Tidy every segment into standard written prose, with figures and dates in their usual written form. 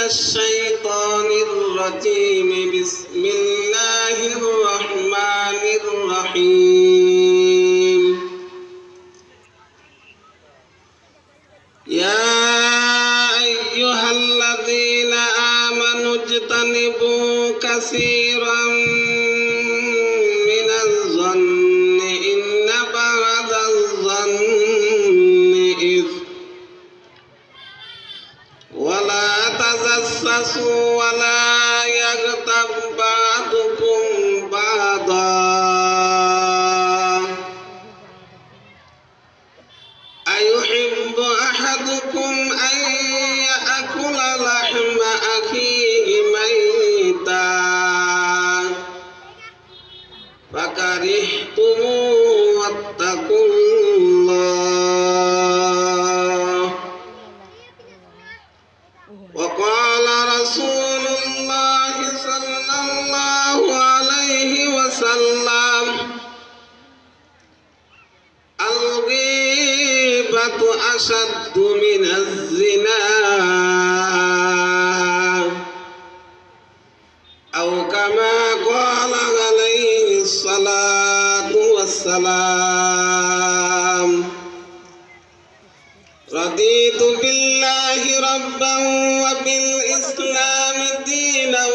الشيطان الرجيم بسم الله الرحمن الرحيم يا أيها الذين آمنوا اجتنبوا كثيرا من الظن إن بعض الظن إثم ولا تجسسوا ولا يغتب بعضكم بعضا أيحب أحدكم أن يأكل لحم أخيه ميتا فكرهتموه واتقوا الله وقال رسول الله صلى الله عليه وسلم الغيبة أشد من الزنا أو كما قال عليه الصلاة والسلام رضيت بالله ربا وبالإسلام دينا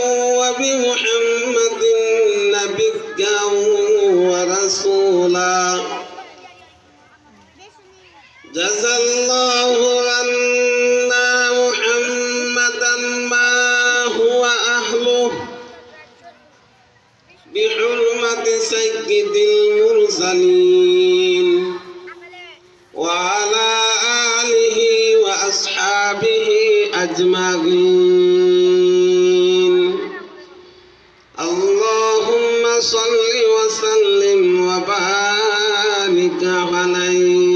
وبمحمد نبيا ورسولا جزى الله عنا محمدا ما هو أهله بحرمة سيد المرسلين وعلى آله وأصحابه أجمعين اللهم صل وسلم وبارك عليه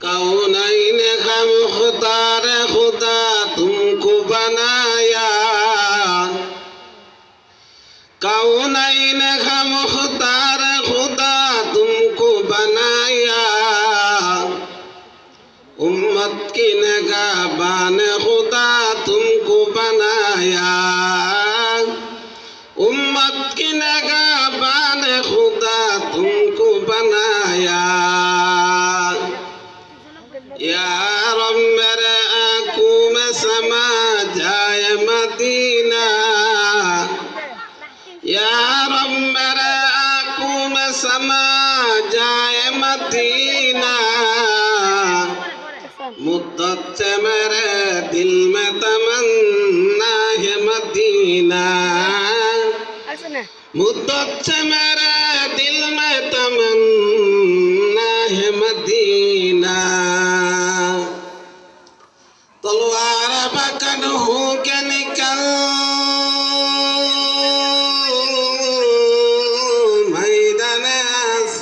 कौनैन हम खुदार खुदा तुमको बनाया कौनैन हम खुदार खुदा तुमको बनाया उम्मत की निगाहबान खुदा तुमको बनाया उम्मत की निगाहबान खुदा तुमको बनाया या रब मेरे आँखों में समा जाए मदीना या रब मेरे आँखों में समा जाए मदीना मुद्दत से मेरे दिल में तमन्ना है मदीना मुद्दत से मेरे दिल में तमन्ना है मदीना तलवार पकड़ हो के निकल मैदान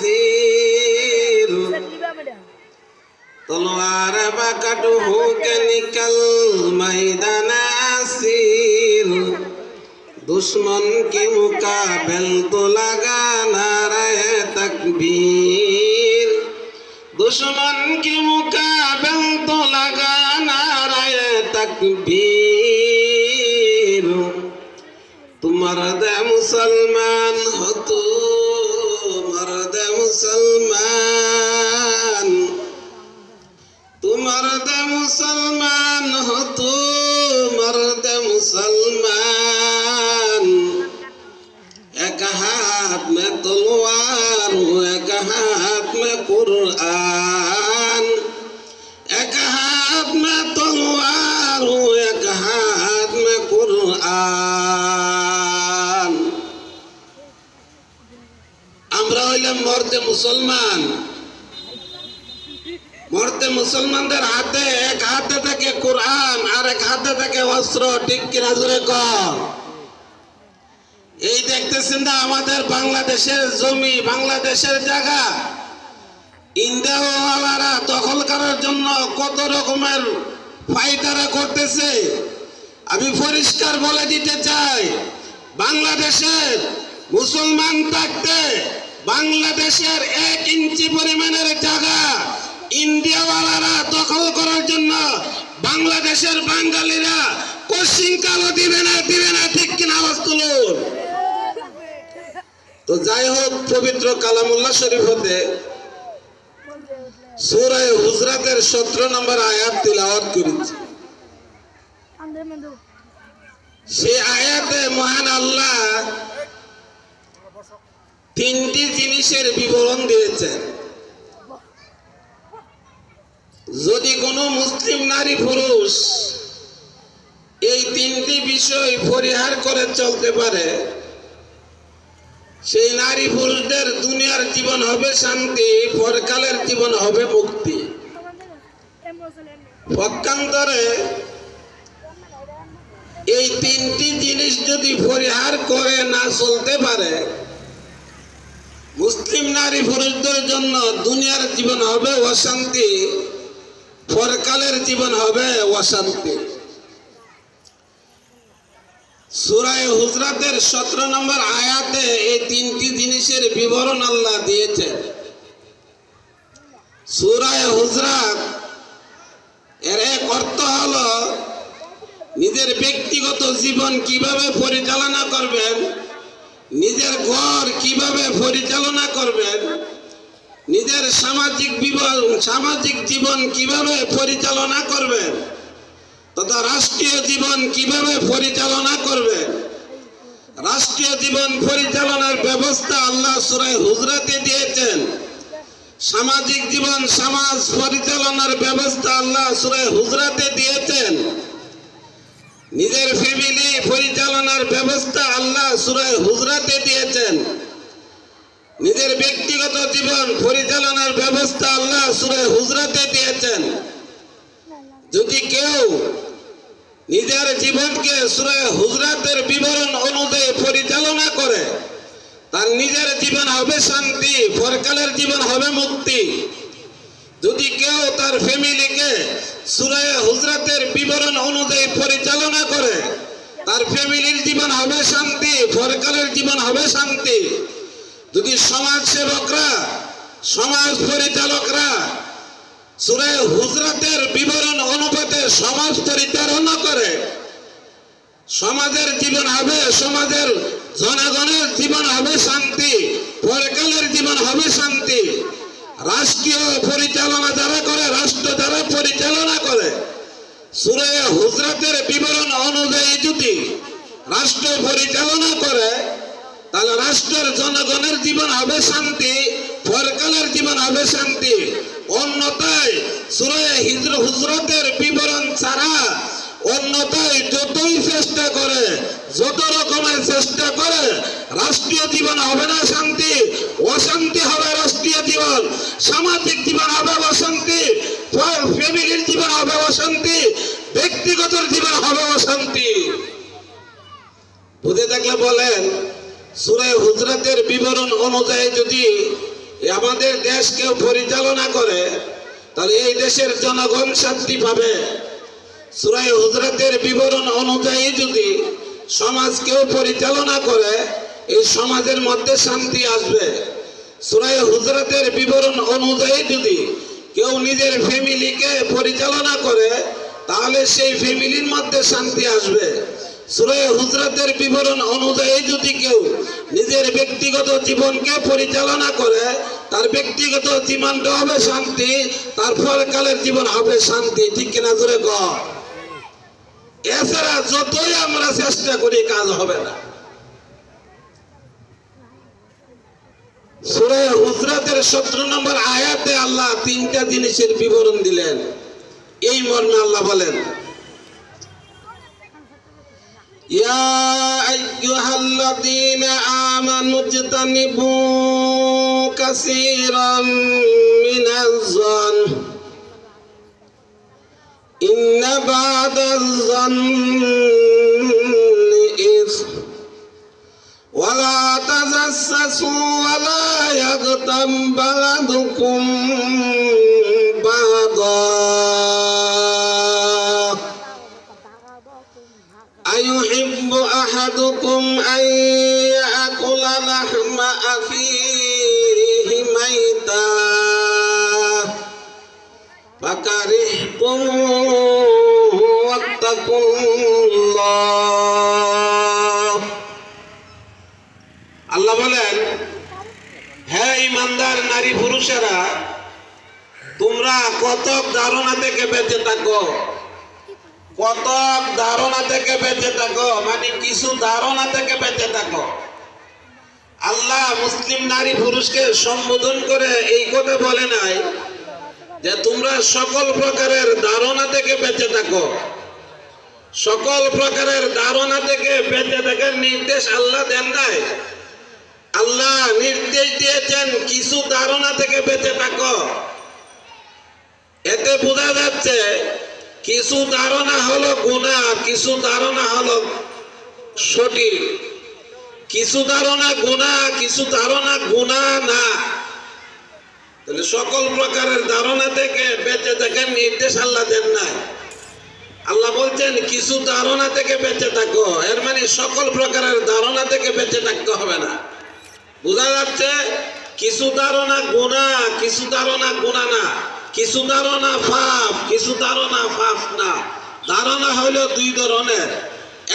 आसीर तलवार पकड़ हो के निकल मैदान आसीर दुश्मन के मुकाबल तो लगा नारे तकबीर दुश्मन के मुकाबल तो लगा नारे तकबीर तुम मर्द मुसलमान हो तो मर्द मुसलमान तुम मर्द मुसलमान हो तो मर्द मुसलमान एक हाथ में तलवार एक हाथ में कुरान एक हाथ में तलवार एक हाथ में कुरान আমরা হইলাম মর্দে মুসলমান মর্দে মুসলমানদের হাতে এক হাতে থাকে কোরআন আর এক হাতে থাকে অস্ত্র ঠিক কিনা জোরে কর এই দেখতেছেন না আমাদের বাংলাদেশের জমি বাংলাদেশের জায়গা ইন্ডিয়াওয়ালারা দখল করার জন্য কত রকমের ফাইটারা করতেছে আমি পরিষ্কার বলে দিতে চাই বাংলাদেশের মুসলমান থাকতে বাংলাদেশের 1 ইঞ্চি পরিমাণের জায়গা ইন্ডিয়াওয়ালারা দখল করার জন্য বাংলাদেশের বাঙালিরা কোশ্চিন কালো দিবে না ঠিক কিনা আওয়াজ তুলুন। তো যাই হোক, পবিত্র কালামুল্লাহ শরীফ হতে সূরা হুজরাতের 17 নম্বর আয়াত তিলাওয়াত করেছি। সেই আয়াতে মহান আল্লাহ তিনটি জিনিসের বিবরণ দিয়েছেন। যদি কোনো মুসলিম নারী পুরুষ এই তিনটি বিষয় পরিহার করে চলতে পারে, সেই নারী পুরুষদের দুনিয়ার জীবন হবে শান্তি, পরকালের জীবন হবে মুক্তি। পক্ষান্তরে এই তিনটি জিনিস যদি পরিহার করে না চলতে পারে, মুসলিম নারী পুরুষদের জন্য দুনিয়ার জীবন হবে অশান্তি, পরকালের জীবন হবে অশান্তি। সূরা হুজরাতের 17 নম্বর আয়াতে এই তিনটি জিনিসের বিবরণ আল্লাহ দিয়েছেন। সূরা হুজরাত এর এক অর্থ হলো নিজের ব্যক্তিগত জীবন কিভাবে পরিচালনা করবেন, নিজের ঘর কিভাবে পরিচালনা করবেন, নিজের সামাজিক জীবন কিভাবে পরিচালনা করবেন, তথা রাষ্ট্রীয় জীবন কিভাবে পরিচালনা করবেন। রাষ্ট্রীয় জীবন পরিচালনার ব্যবস্থা আল্লাহ সূরা হুজরাতে দিয়েছেন। সামাজিক জীবন সমাজ পরিচালনার ব্যবস্থা আল্লাহ সূরা হুজরাতে দিয়েছেন। নিজের ফ্যামিলি পরিচালনার ব্যবস্থা আল্লাহ সূরা হুজরাতে দিয়েছেন। নিজের ব্যক্তিগত জীবন পরিচালনার ব্যবস্থা আল্লাহ সূরা হুজরাতে দিয়েছেন। যদি কেউ নিজের জীবনকে সূরা হুজরাতের বিবরণ অনুযায়ী পরিচালনা করে, তার নিজের জীবন হবে শান্তি, পরকালের জীবন হবে মুক্তি। যদি কেউ তার ফ্যামিলিকে সূরা হুজরাতের বিবরণ অনুযায়ী পরিচালনা করে, তার ফ্যামিলির জীবন হবে শান্তি, পরকালের জীবন হবে শান্তি। যদি সমাজ সেবকরা, সমাজ পরিচালকরা সূরা হুজরাতের বিবরণ অনুপাতে সমাজ পরিচালনা করে, সমাজের জীবন হবে, সমাজের জনগণের জীবন হবে শান্তি, পরকালের জীবন হবে শান্তি। রাষ্ট্রীয় পরিচালনা যারা করে, রাষ্ট্র যারা পরিচালনা করে, সূরা হুজরাতের বিবরণ অনুযায়ী যদি রাষ্ট্র পরিচালনা করে, তাহলে রাষ্ট্রের জনগণের জীবন হবে শান্তি, পরকালের জীবন হবে শান্তি। অন্যথায় সূরা হুজরাতের বিবরণ ছাড়া অন্যথায় যতই চেষ্টা করে, যত রকমের চেষ্টা করে, রাষ্ট্রীয় জীবন হবে না শান্তি, অশান্তি হবে রাষ্ট্রীয় জীবন। সামাজিক জীবন হবে অশান্তি, ফ্যামিলির জীবন হবে অশান্তি, ব্যক্তিগত জীবন হবে অশান্তি। বুঝে থাকলে বলেন, সূরা হুজরাতের বিবরণ অনুযায়ী যদি আমাদের দেশকে পরিচালনা করে, তাহলে এই দেশের জনগণ শান্তি পাবে। সূরা হুজরাতের বিবরণ অনুযায়ী যদি সমাজকেও পরিচালনা করে, এই সমাজের মধ্যে শান্তি আসবে। সূরা হুজরাতের বিবরণ অনুযায়ী যদি কেউ নিজের ফ্যামিলিকে পরিচালনা করে, তাহলে সেই ফ্যামিলির মধ্যে শান্তি আসবে। সূরা হুজরাতের বিবরণ অনুযায়ী যদি কেউ নিজের ব্যক্তিগত জীবনকে পরিচালনা করে, তার ব্যক্তিগত জীবনটা হবে শান্তি, তার পরকালের জীবন হবে শান্তি। ঠিক কিনা জোরে কও। এছাড়া যতই আমরা চেষ্টা করি কাজ হবে না। সূরা হুজরাতের 17 নম্বর আয়াতে আল্লাহ তিনটা জিনিসের বিবরণ দিলেন। এই মর্মে আল্লাহ বলেন, ইয়া আইয়ুহাল্লাযীনা আমানু ইজতানিবু কাসীরাম মিনাজ-যন ইন্না বা'দাজ-যন্নি ইসম ওয়া লা তাজাসসু ওয়া লা ইয়াগতাম বা'দুকুম বা'দা أيحب أحدكم أن يأكل لحم أخيه ميتا فكرهتموه ইমানদার নারী পুরুষেরা, তোমরা কতক ধারণা থেকে বেঁচে থাকো, কতক ধারণা থেকে বেঁচে থাকো, মানে কিছু ধারণা থেকে বেঁচে থাকো। আল্লাহ মুসলিম নারী পুরুষকে সম্বোধন করে এই কথা বলে নাই যে তোমরা সকল প্রকারের ধারণা থেকে বেঁচে থাকো। সকল প্রকারের ধারণা থেকে বেঁচে থাকার নির্দেশ আল্লাহ দেন নাই। আল্লাহ নির্দেশ দিয়েছেন কিছু ধারণা থেকে বেঁচে থাকো। এতে বোঝা যাচ্ছে কিছু ধারণা হলো গুনাহ, কিছু ধারণা হলো সঠিক। কিছু ধারণা গুনাহ, কিছু ধারণা গুনাহ না। তাহলে সকল প্রকারের ধারণা থেকে বেঁচে থাকার নির্দেশ আল্লাহ দেন নাই। আল্লাহ বলছেন কিছু ধারণা থেকে বেঁচে থাকো, এর মানে সকল প্রকারের ধারণা থেকে বেঁচে থাকতে হবে না। বোঝা যাচ্ছে কিছু ধারণা গুনাহ, কিছু ধারণা গুনাহ না। কিছু ধারণা পাপ, কিছু ধারণা পাপ না। ধারণা হলো দুই ধরনের।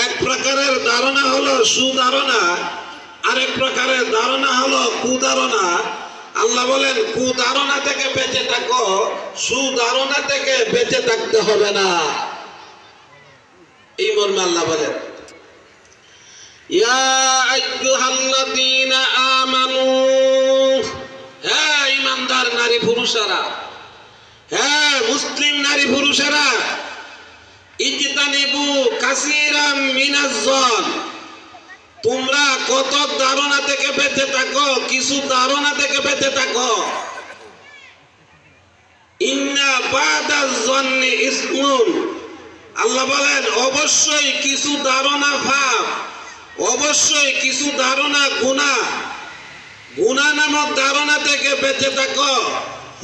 এক প্রকারের ধারণা হলো সুধারণা, আরেক প্রকারের ধারণা হলো কুধারণা। আল্লাহ বলেন কুধারণা থেকে বেঁচে থাকো, সুধারণা থেকে বেঁচে থাকতে হবে না। এই মর্মে আল্লাহ বলেন ইয়া আইয়ুহাল্লাযীনা আমানু, হে ঈমানদার নারী পুরুষেরা, হে মুসলিম নারী পুরুষেরা, ইজতানিবু কাসীরাম মিনাজ-জন, তোমরা কত ধারণা থেকে বেঁচে থাকো, কিছু ধারণা থেকে বেঁচে থাকো। ইন্না বাদাজ-জন্নি ইসমুন, আল্লাহ বলেন অবশ্যই কিছু ধারণা পাপ, অবশ্যই কিছু ধারণা গুনাহ। গুনাহ নামক ধারণা থেকে বেঁচে থাকো,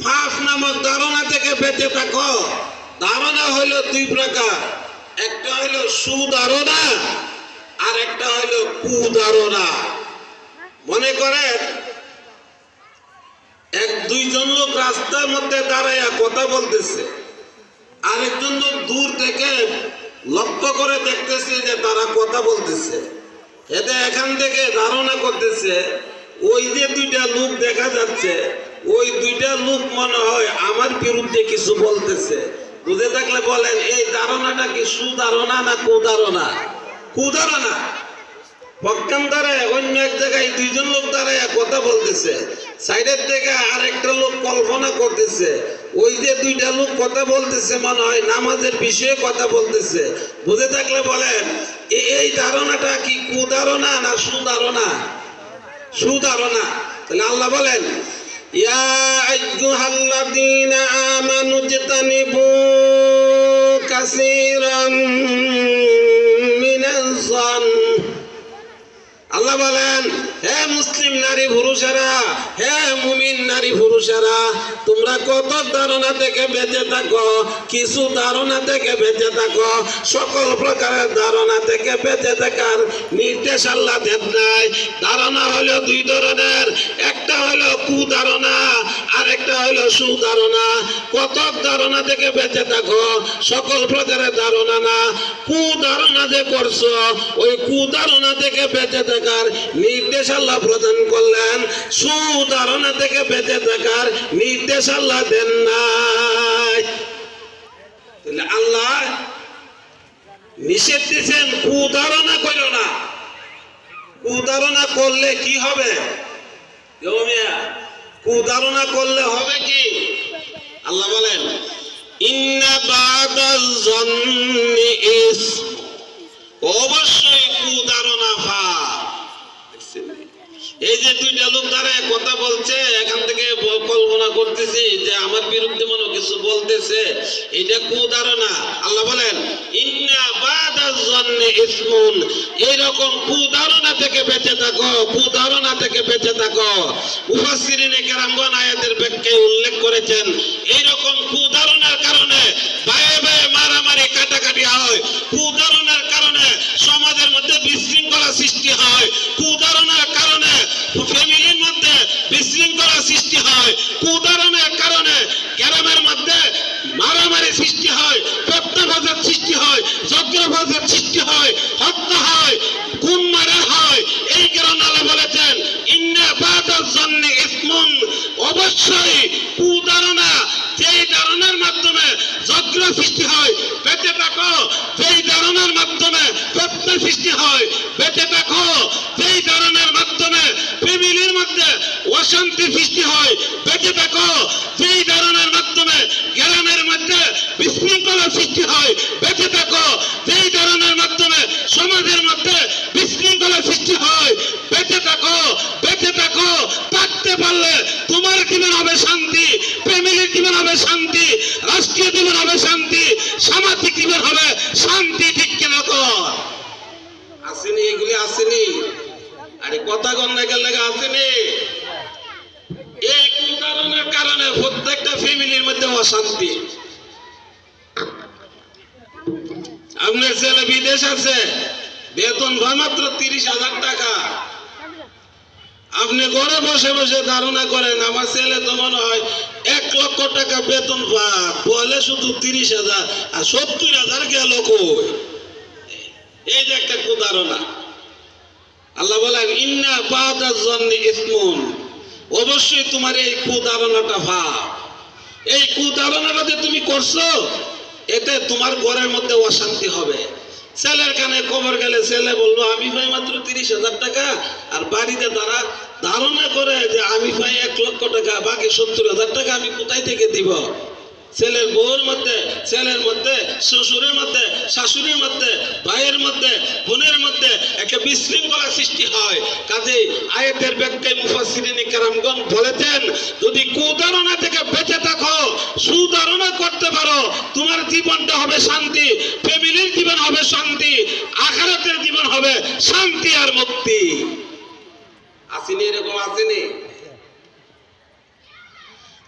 পাপ নামক ধারণা থেকে বেঁচে থাকো। ধারণা হলো দুই প্রকার, একটা হলো সুধারণা আর একটা হলো কুধারণা। মনে করেন দুইজন লোক রাস্তার মধ্যে দাঁড়াইয়া কথা বলতেছে, আরেকজন লোক দূর থেকে লক্ষ্য করে দেখতেছে যে তারা কথা বলতেছে। এতে এখান থেকে ধারণা করতেছে ওই যে দুইটা লোক দেখা যাচ্ছে, ওই দুইটা লোক মনে হয় আমার বিরুদ্ধে কিছু বলতেছে। বুঝে থাকলে বলেন এই ধারণাটা কি সুধারণা না কুধারণা? কুধারণা। পক্ষান্তরে অন্য এক জায়গায় দুইজন লোক দাঁড়ায় কথা বলতেছে, সাইডের থেকে আরেকটা লোক কল্পনা করতেছে ওই যে দুইটা লোক কথা বলতেছে মনে হয় নামাজের বিষয়ে কথা বলতেছে। বুঝে থাকলে বলেন এই ধারণাটা কি কুধারণা না সুধারণা? সুধারণা। তাহলে আল্লাহ বলেন ইয়া আইয়ুহাল্লাযীনা আমানু ইজতানিবু কাসীরাম মিনাজ-জন, আল্লাহ বলেন হে মুসলিম নারী পুরুষেরা, হে মুমিন নারী পুরুষেরা, তোমরা কত ধারণা থেকে বেঁচে থাকো, কিছু ধারণা থেকে বেঁচে থাকো। সকল প্রকারের ধারণা থেকে বেঁচে থাকার নির্দেশ আল্লাহ দেন নাই। ধারণা হলো দুই ধরনের, একটা হলো কুধারণা আর একটা হলো সুধারণা। কতক ধারণা থেকে বেঁচে থাকো, সকল প্রকারের ধারণা না। কুধারণা যে করছো ওই কুধারণা থেকে বেঁচে থাকার নির্দেশ আল্লাহ প্রদান করলেন, সুধারণা থেকে বেঁচে থাকার নির্দেশ আল্লাহ দেন নাই। তাহলে আল্লাহ নিষেধ দিয়েছেন কুধারণা করো না। কুধারণা করলে কি হবে? কুধারণা করলে হবে কি? আল্লাহ বলেন ইন্না বাদাজ-জন্নি ইসম, অবশ্যই কুধারণা পাপ। এই যে দুইটা লোক দাঁড়ায় কথা বলছে, এখান থেকে কল্পনা করতেছি যে আমার বিরুদ্ধে মনে কিছু বলতেছে, এটা কুধারণা। আল্লাহ বলেন ইন্না বাদাজ-জন্নি ইসমুন, এইরকম কুধারণা থেকে বেঁচে থাকো, কুধারণা থেকে বেঁচে থাকো। মুফাসসিরিনে কেরামগণ আয়াতের ব্যাখ্যায় উল্লেখ করেছেন এইরকম কুধারণার কারণে ভাইয়ে ভাইয়ে মারামারি কাটাকাটি হয়, কুধারণার কারণে সমাজের মধ্যে বিশৃঙ্খলা সৃষ্টি হয়, কুধারণার কারণে ফ্যামিলির মধ্যে বিশৃঙ্খলা সৃষ্টি হয়, কুধারণার কারণে গ্রামের মধ্যে মারামারি সৃষ্টি হয়, প্রত্যাঘাতের সৃষ্টি হয়, যজ্ঞভাবের সৃষ্টি হয়, হত্যা হয়, খুন মারা হয়। এই কারণে আল্লাহ বলেছেন ইন্না বাদাজ-জন্নি ইসমুন, অবশ্যই কুধারণা, যেই ধারণার মাধ্যমে ঝগড়া সৃষ্টি হয় বেঁচে থাকো, যেই ধারণার মাধ্যমে ফিতনা সৃষ্টি হয় বেঁচে থাকো, যেই ধারণার মাধ্যমে ফ্যামিলির মধ্যে অশান্তি সৃষ্টি হয় বেঁচে থাকো, যেই ধারণার মাধ্যমে গ্রামের মধ্যে বিশৃঙ্খলা সৃষ্টি হয় বেঁচে থাকো, যেই ধারণার মাধ্যমে সমাজের মধ্যে বিশৃঙ্খলা সৃষ্টি হয় বেঁচে থাকো, বেঁচে থাকো। থাকতে পারলে তোমার জীবন হবে শান্তি, ফ্যামিলির জীবন হবে শান্তি, রাষ্ট্রীয় জীবন হবে শান্তি, সামাজিক জীবন হবে শান্তি। ঠিক কিনা কর? আসেনি এগুলি, আসেনি? আরে কথা গন্ডা গেলে আসেনি? এই কুধারণার কারণে প্রত্যেকটা ফ্যামিলির মধ্যে অশান্তি। আপনার ছেলে বিদেশ আছে, বেতন পায় মাত্র 30,000 টাকা। আপনি ঘরে বসে বসে ধারণা করেন আমার ছেলে তো মনে হয় 1 লক্ষ টাকা বেতন পায়, বলে শুধু 30,000 আর 70,000 গেল কই? এই যে একটা কুধারণা। আল্লাহ বলেন ইন্না বাদাজ জন্নি ইসমুন, অবশ্যই তোমার এই কুধারণাটা ভাব, এই কুধারণাটা যে তুমি করছো এতে তোমার ঘরের মধ্যে অশান্তি হবে। ছেলের কানে খবর গেলে ছেলে বলবো আমি পাই মাত্র 30,000 টাকা, আর বাড়িতে তারা ধারণা করে যে আমি পাই 1 লক্ষ টাকা, বাকি 70,000 টাকা আমি কোথায় থেকে দিব? ছেলের বউর মধ্যে, ছেলের মধ্যে, শ্বশুরের মধ্যে, শাশুড়ির মধ্যে, ভাইয়ের মধ্যে, বোনের মধ্যে একটা বিশৃঙ্খলা সৃষ্টি হয়। কাজেই আয়াতের ব্যাখ্যায় মুফাসসিরিনে কেরামগণ বলেছেন যদি কুধারণা থেকে বেঁচে থাকো, সুধারণা করতে পারো, তোমার জীবনটা হবে শান্তি, ফ্যামিলির জীবন হবে শান্তি, আখিরাতের জীবন হবে শান্তি আর মুক্তি। আসেনি? এরকম আসেনি?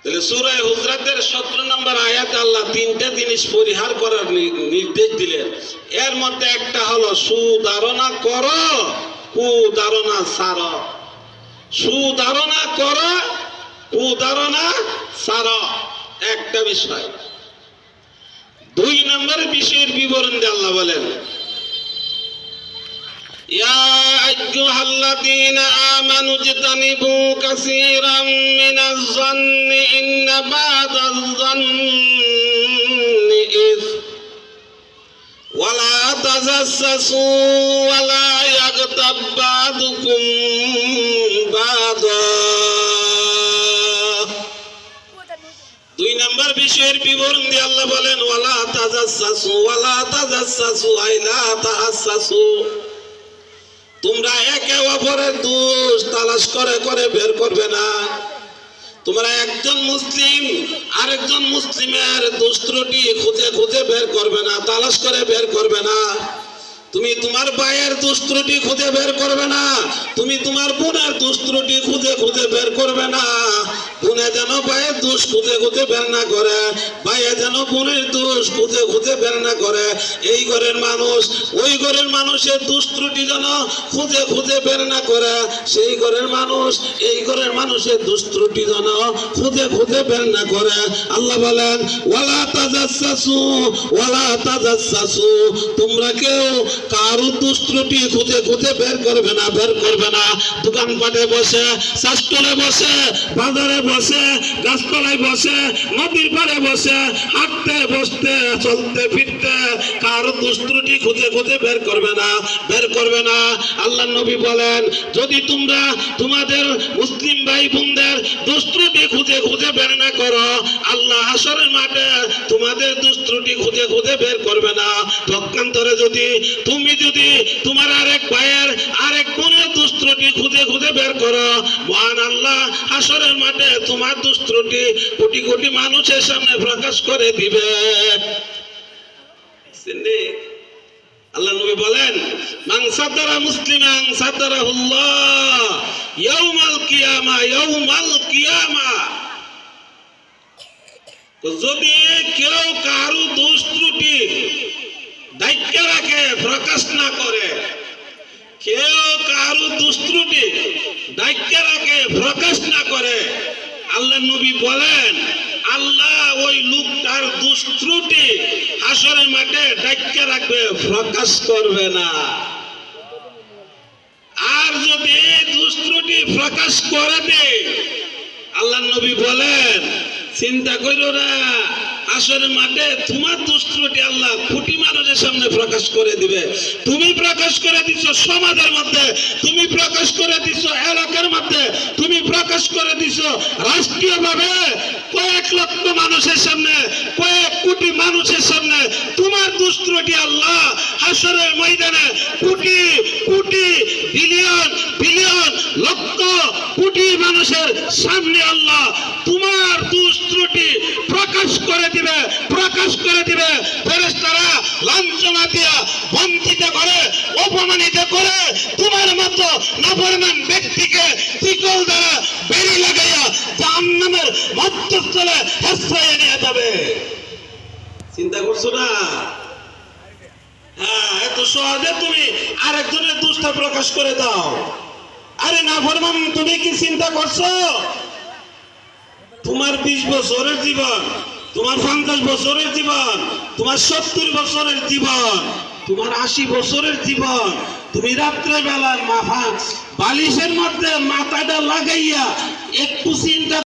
তাহলে সূরা হুজরাতের 17 নম্বর আয়াতে আল্লাহ 3টা জিনিস পরিহার করার নির্দেশ দিলেন। এর মধ্যে একটা হলো সুধারণা করো, কুধারণা ছাড়ো। সুধারণা করো, কুধারণা ছাড়ো, একটা বিষয়। 2 নম্বর বিষয়ের বিবরণ দিয়ে আল্লাহ বলেন يا أيها الذين آمنوا اجتنبوا كثيرا من الظن إن بعض الظن إثم ولا تجسسوا ولا يغتب بعضكم بعضا। 2 নম্বর বিষয়ের বিবরণ দিয়ে আল্লাহ বলেন ওয়ালা তাজাসসু, ওয়ালা তাজাসসু আই লা তাহাসসু, তোমরা একে অপরের দোষ তালাশ করে করে বের করবে না। তোমরা একজন মুসলিম আরেকজন মুসলিমের দোষ ত্রুটি খুঁজে খুঁজে বের করবে না, তালাশ করে বের করবে না। তুমি তোমার ভাইয়ের দোষ ত্রুটি খুঁজে বের করবে না, তুমি তোমার বোনের দোষ ত্রুটি খুঁজে খুঁজে বের করবে না। বোনে যেন ভাইয়ের দোষ খুঁজে খুঁজে বের না করে, ভাইয়ে যেন বোনের দোষ খুঁজে খুঁজে বের না করে। এই ঘরের মানুষ ওই ঘরের মানুষের দোষ ত্রুটি যেন খুঁজে খুঁজে বের না করে, সেই ঘরের মানুষ এই ঘরের মানুষের দোষ ত্রুটি যেন খুঁজে খুঁজে বের না করে। আল্লাহ বলেন ওয়ালা তাজাসসু, ওয়ালা তাজাসসু, তোমরা কেউ কারো দোষ ত্রুটি খুঁজে খুঁজে বের করবে না, বের করবে না। দোকানপাটে বসে, চাষতলে বসে, বাজারে বসে, গাছতলায় বসে, নদীর পাড়ে বসে, হাঁটতে বসতে চলতে ফিরতে কারো দোষ ত্রুটি খুঁজে খুঁজে বের করবে না, বের করবে না। আল্লাহ নবী বলেন যদি তোমরা তোমাদের মুসলিম ভাই বোনদের দোষ ত্রুটি খুঁজে খুঁজে বের না করো, আল্লাহ হাসরের মাঠে তোমাদের দোষ ত্রুটি খুঁজে খুঁজে বের করবে না। পক্ষান্তরে যদি তুমি তোমার আরেক ভাইয়ের আরেক বোনের দোষ ত্রুটি খুঁজে খুঁজে বের করো, মহান আল্লাহ হাসরের মাঠে তোমার দোষ ত্রুটি কোটি কোটি মানুষের সামনে প্রকাশ করে দিবে। আল্লাহ নবী বলেন মান সাতারা মুসলিমান সাতারাহুল্লাহ ইয়াউমাল কিয়ামা, ইয়াউমাল কিয়ামা। যদি কেউ কারো দোষ ত্রুটি দায়িত্ব রাখে, প্রকাশ না করে, কেউ কারো দোষ ত্রুটি দায়িত্ব রাখে, প্রকাশ না করে, আল্লাহ নবী বলেন আল্লাহ ওই লোকটার দোষ ত্রুটি হাসরের মাঠে দায়িত্ব রাখবে, প্রকাশ করবে না। আর যদি দোষ ত্রুটি প্রকাশ করে দেয়, আল্লাহ নবী বলেন চিন্তা করো না, আসরের মাঠে তোমার দুষ্টটি আল্লাহ কোটি মানুষের সামনে প্রকাশ করে দিবে। তুমি প্রকাশ করে দিচ্ছ সমাজের মধ্যে, তুমি প্রকাশ করে দিচ্ছ এলাকার মধ্যে, তুমি প্রকাশ করে দিচ্ছ রাষ্ট্রীয়ভাবে কয়েক লক্ষ মানুষের সামনে, কয়েক কোটি মানুষের সামনে তোমার দুষ্টটি আল্লাহ হাসরের ময়দানে কোটি কোটি বিলিয়ন বিলিয়ন লক্ষ কোটি মানুষের সামনে আল্লাহ তোমার দুষ্টটি প্রকাশ করে দিবে, প্রকাশ করে দিবে। ফেরেশতারা লাঞ্ছনা দিয়া বঞ্চিত করে, অপমানিত করে তোমার মতো নাফরমান ব্যক্তিকে শিকল দ্বারা বেরি লাগাইয়া জাহান্নামের মধ্যস্থলে আশ্রয় নিয়ে যাবে। চিন্তা করছো না? হ্যাঁ, এত সহজে তুমি আরেকজনের দুষ্ট প্রকাশ করে দাও। আরে নাফরমান, তুমি কি চিন্তা করছো তোমার 20 বছরের জীবন, তোমার 50 বছরের জীবন, তোমার 70 বছরের জীবন, তোমার 80 বছরের জীবন, তুমি রাত্রে বেলার মাথা বালিশের মধ্যে মাথাটা লাগাইয়া একটু চিন্তা